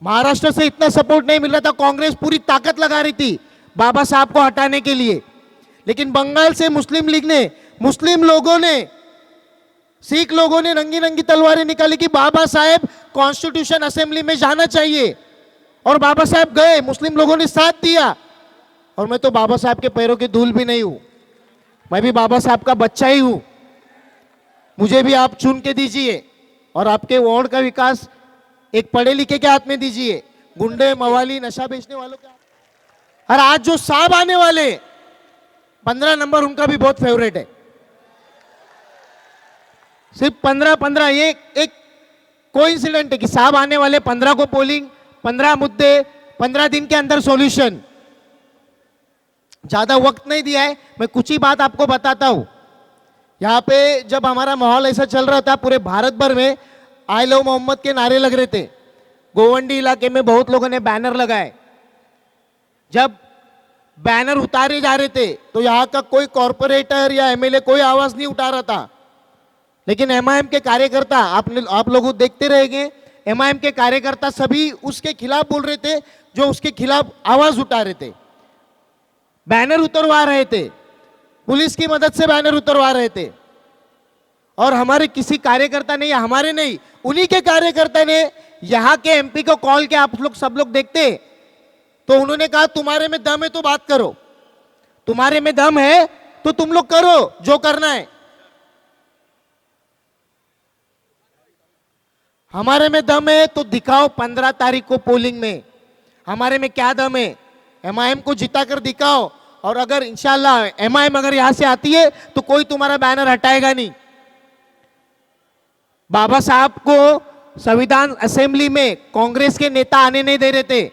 महाराष्ट्र से इतना सपोर्ट नहीं मिल रहा था, कांग्रेस पूरी ताकत लगा रही थी बाबा साहब को हटाने के लिए। लेकिन बंगाल से मुस्लिम लीग ने, मुस्लिम लोगों ने, सिख लोगों ने नंगी नंगी तलवारें निकाली कि बाबा साहेब कॉन्स्टिट्यूशन असेंबली में जाना चाहिए, और बाबा साहब गए, मुस्लिम लोगों ने साथ दिया। और मैं तो बाबा साहब के पैरों की धूल भी नहीं हूं, मैं भी बाबा साहब का बच्चा ही हूं। मुझे भी आप चुन के दीजिए और आपके वार्ड का विकास एक पढ़े लिखे के हाथ में दीजिए, गुंडे मवाली नशा बेचने वालों के हाथ। और आज जो साहब आने वाले 15 नंबर, उनका भी बहुत फेवरेट है। सिर्फ 15 ये एक कोइंसिडेंट है कि साहब आने वाले 15 को पोलिंग, 15 मुद्दे, 15 दिन के अंदर सॉल्यूशन। ज्यादा वक्त नहीं दिया है, मैं कुछ ही बात आपको बताता हूं। यहां पे जब हमारा माहौल ऐसा चल रहा था, पूरे भारत भर में आई लव मोहम्मद के नारे लग रहे थे। गोवंडी इलाके में बहुत लोगों ने बैनर लगाए। जब बैनर उतारे जा रहे थे तो यहां का कोई कॉर्पोरेटर या एमएलए कोई आवाज नहीं उठा रहा था। लेकिन एमआईएम के कार्यकर्ता, आप लोग देखते रहेंगे, एमआईएम के कार्यकर्ता सभी उसके खिलाफ बोल रहे थे, जो उसके खिलाफ आवाज उठा रहे थे, बैनर उतरवा रहे थे, पुलिस की मदद से बैनर उतरवा रहे थे। और हमारे किसी कार्यकर्ता ने, या हमारे नहीं, उन्हीं के कार्यकर्ता ने यहां के एमपी को कॉल किया। आप लोग सब लोग देखते, तो उन्होंने कहा तुम्हारे में दम है तो बात करो, तुम्हारे में दम है तो तुम लोग करो जो करना है। हमारे में दम है तो दिखाओ 15 तारीख को पोलिंग में हमारे में क्या दम है, एमआईएम को जिता कर दिखाओ। और अगर इंशाल्लाह एमआईएम अगर यहां से आती है तो कोई तुम्हारा बैनर हटाएगा नहीं। बाबा साहब को संविधान असेंबली में कांग्रेस के नेता आने नहीं दे रहे थे।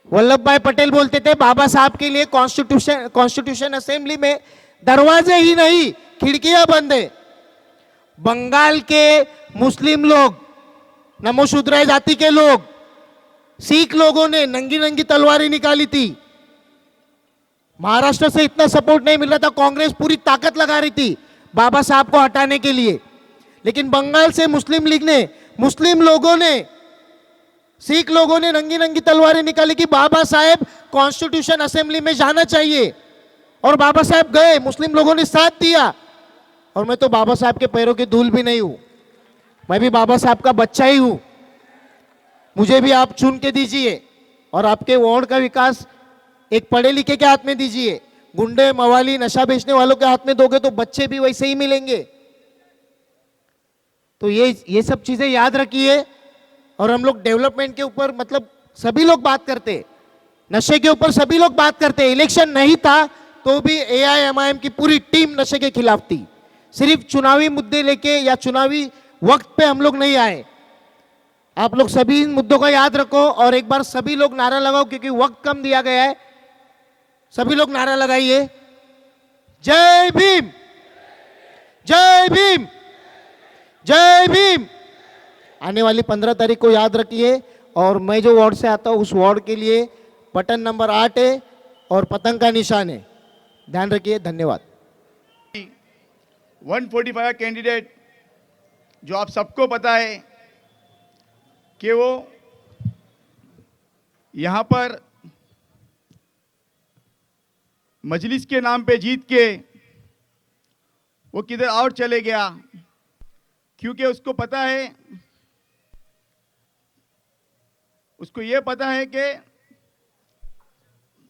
वल्लभ भाई पटेल बोलते थे बाबा साहब के लिए कॉन्स्टिट्यूशन असेंबली में दरवाजे ही नहीं, खिड़कियां बंद है। बंगाल के मुस्लिम लोग, नमोशूद्र जाति के लोग, सिख लोगों ने नंगी नंगी तलवारें निकाली थी। महाराष्ट्र से इतना सपोर्ट नहीं मिल रहा था, कांग्रेस पूरी ताकत लगा रही थी बाबा साहब को हटाने के लिए। लेकिन बंगाल से मुस्लिम लीग ने, मुस्लिम लोगों ने, सिख लोगों ने नंगी नंगी तलवारें निकाली कि बाबा साहेब कॉन्स्टिट्यूशन असेंबली में जाना चाहिए, और बाबा साहब गए, मुस्लिम लोगों ने साथ दिया। और मैं तो बाबा साहब के पैरों की धूल भी नहीं हूं, मैं भी बाबा साहब का बच्चा ही हूं। मुझे भी आप चुन के दीजिए और आपके वार्ड का विकास एक पढ़े लिखे के हाथ में दीजिए। गुंडे मवाली नशा बेचने वालों के हाथ में दोगे तो बच्चे भी वैसे ही मिलेंगे। तो ये सब चीजें याद रखिए। और हम लोग डेवलपमेंट के ऊपर, मतलब सभी लोग बात करते, नशे के ऊपर सभी लोग बात करते। इलेक्शन नहीं था तो भी एआईएमआईएम की पूरी टीम नशे के खिलाफ थी। सिर्फ चुनावी मुद्दे लेके या चुनावी वक्त पे हम लोग नहीं आए। आप लोग सभी इन मुद्दों का याद रखो और एक बार सभी लोग नारा लगाओ, क्योंकि वक्त कम दिया गया है। सभी लोग नारा लगाइए, जय भीम, जय भीम, जय भीम। आने वाली 15 तारीख को याद रखिए। और मैं जो वार्ड से आता हूं उस वार्ड के लिए बटन नंबर 8 है और पतंग का निशान है, ध्यान रखिए। धन्यवाद। 145 कैंडिडेट, जो आप सबको पता है कि वो यहाँ पर मजलिस के नाम पे जीत के वो किधर और चले गया, क्योंकि उसको पता है, उसको ये पता है कि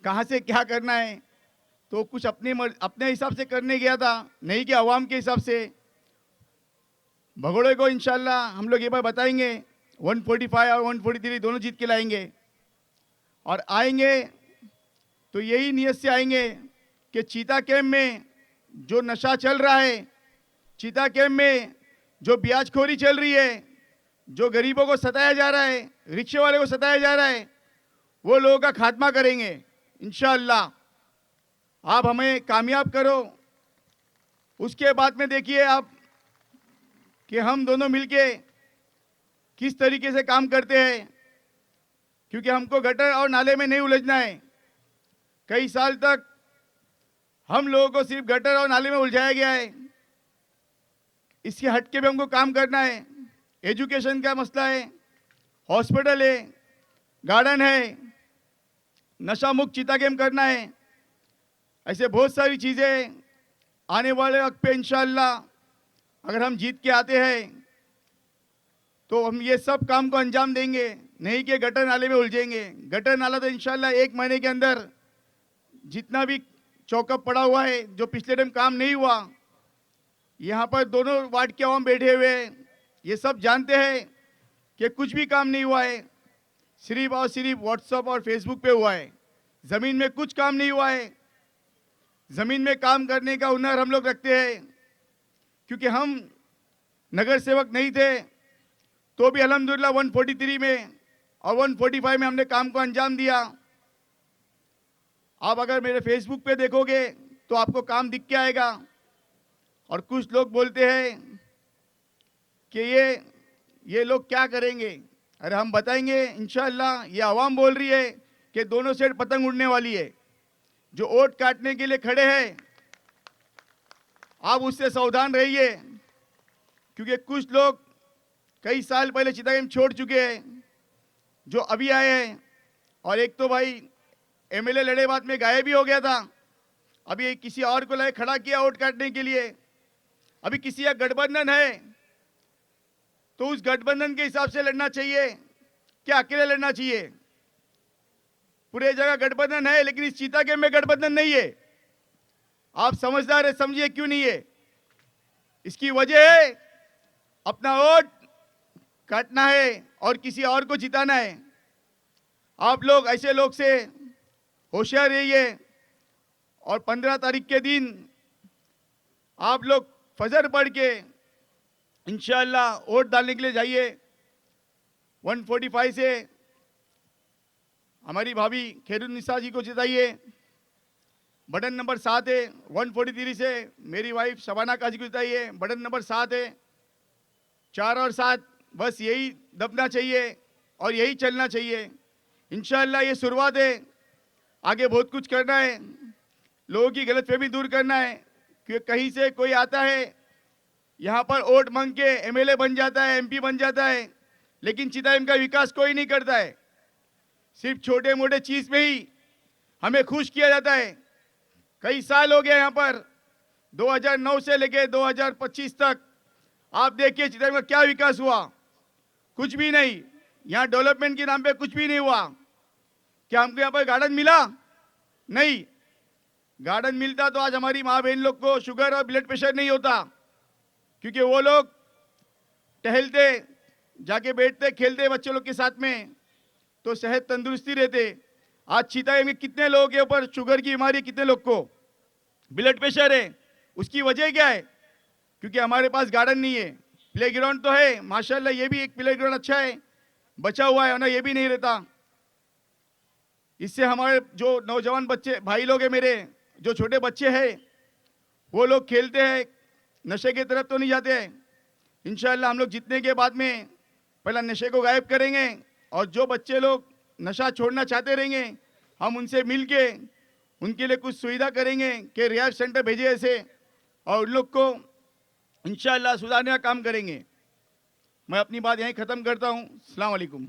कहाँ से क्या करना है। तो कुछ अपने हिसाब से करने गया था, नहीं कि अवाम के हिसाब से। भगोड़े को इंशाल्लाह हम लोग ये बात बताएंगे, 145 और 143 दोनों जीत के लाएंगे। और आएंगे तो यही नियत से आएंगे कि चीता कैंप में जो नशा चल रहा है, चीता कैंप में जो ब्याजखोरी चल रही है, जो गरीबों को सताया जा रहा है, रिक्शे वाले को सताया जा रहा है, वो लोगों का खात्मा करेंगे इंशाअल्लाह। आप हमें कामयाब करो। उसके बाद में देखिए आप कि हम दोनों मिलके किस तरीके से काम करते हैं, क्योंकि हमको गटर और नाले में नहीं उलझना है। कई साल तक हम लोगों को सिर्फ गटर और नाले में उलझाया गया है। इसके हटके भी हमको काम करना है। एजुकेशन का मसला है, हॉस्पिटल है, गार्डन है, नशा मुक्त चीता गेम करना है, ऐसे बहुत सारी चीज़ें आने वाले वक्त पे इंशाअल्लाह अगर हम जीत के आते हैं तो हम ये सब काम को अंजाम देंगे, नहीं कि गटर नाले में उलझेंगे। गटर नाला तो इंशाअल्लाह 1 महीने के अंदर जितना भी चौकअप पड़ा हुआ है, जो पिछले टाइम काम नहीं हुआ, यहाँ पर दोनों वार्ड के आवाम बैठे हुए हैं, ये सब जानते हैं कि कुछ भी काम नहीं हुआ है, सिर्फ और सिर्फ व्हाट्सएप और फेसबुक पे हुआ है। ज़मीन में कुछ काम नहीं हुआ है। ज़मीन में काम करने का हुनर हम लोग रखते हैं, क्योंकि हम नगर सेवक नहीं थे तो भी अल्हम्दुलिल्लाह 143 में और 145 में हमने काम को अंजाम दिया। आप अगर मेरे फेसबुक पे देखोगे तो आपको काम दिख के आएगा। और कुछ लोग बोलते हैं कि ये लोग क्या करेंगे। अरे हम बताएंगे इंशाअल्लाह। ये आवाम बोल रही है कि दोनों साइड पतंग उड़ने वाली है। जो वोट काटने के लिए खड़े हैं आप उससे सावधान रहिए, क्योंकि कुछ लोग कई साल पहले चीता गेम छोड़ चुके हैं जो अभी आए हैं। और एक तो भाई एमएलए लड़े बाद में गायब भी हो गया था, अभी किसी और को लाए खड़ा किया वोट काटने के लिए। अभी किसी का गठबंधन है तो उस गठबंधन के हिसाब से लड़ना चाहिए, क्या अकेले लड़ना चाहिए? पूरे जगह गठबंधन है, लेकिन इस चीता गेम में गठबंधन नहीं है। आप समझदार है, समझिए क्यों नहीं है। इसकी वजह है अपना वोट काटना है और किसी और को जिताना है। आप लोग ऐसे लोग से होशियार रहिए और 15 तारीख के दिन आप लोग फजर पढ़ के इंशाअल्लाह वोट डालने के लिए जाइए। 145 से हमारी भाभी खैरुन्निसा जी को जिताइए। बटन नंबर 7 है। 143 से मेरी वाइफ शबाना काजी को जिताइए। बटन नंबर 7 है। 4 और 7 बस यही दबना चाहिए और यही चलना चाहिए। इंशाअल्लाह ये शुरुआत है, आगे बहुत कुछ करना है। लोगों की गलतफहमी दूर करना है, क्योंकि कहीं से कोई आता है यहाँ पर वोट मांग के एमएलए बन जाता है, एमपी बन जाता है, लेकिन चिताइम का विकास कोई नहीं करता है। सिर्फ छोटे मोटे चीज़ में ही हमें खुश किया जाता है। कई साल हो गए यहाँ पर, 2009 से लेके 2025 तक आप देखिए चिताइम का क्या विकास हुआ। कुछ भी नहीं। यहाँ डेवलपमेंट के नाम पे कुछ भी नहीं हुआ। क्या हमको यहाँ पर गार्डन मिला? नहीं। गार्डन मिलता तो आज हमारी माँ बहन लोग को शुगर और ब्लड प्रेशर नहीं होता, क्योंकि वो लोग टहलते, जाके बैठते, खेलते बच्चे लोग के साथ में, तो सेहत तंदुरुस्ती रहते। आज चीता में कितने लोगों के ऊपर शुगर की बीमारी, कितने लोग को ब्लड प्रेशर है। उसकी वजह क्या है? क्योंकि हमारे पास गार्डन नहीं है। प्लेग्राउंड तो है माशाल्लाह, ये भी एक प्लेग्राउंड अच्छा है, बचा हुआ है ना, ये भी नहीं रहता। इससे हमारे जो नौजवान बच्चे भाई लोग हैं, मेरे जो छोटे बच्चे हैं, वो लोग खेलते हैं, नशे की तरफ तो नहीं जाते हैं। इंशाअल्लाह हम लोग जीतने के बाद में पहला नशे को गायब करेंगे, और जो बच्चे लोग नशा छोड़ना चाहते रहेंगे हम उनसे मिल के उनके लिए कुछ सुविधा करेंगे कि रिहाब सेंटर भेजे ऐसे, और उन लोग को इंशाअल्लाह सुधारने का काम करेंगे। मैं अपनी बात यहीं ख़त्म करता हूँ। अस्सलाम वालेकुम।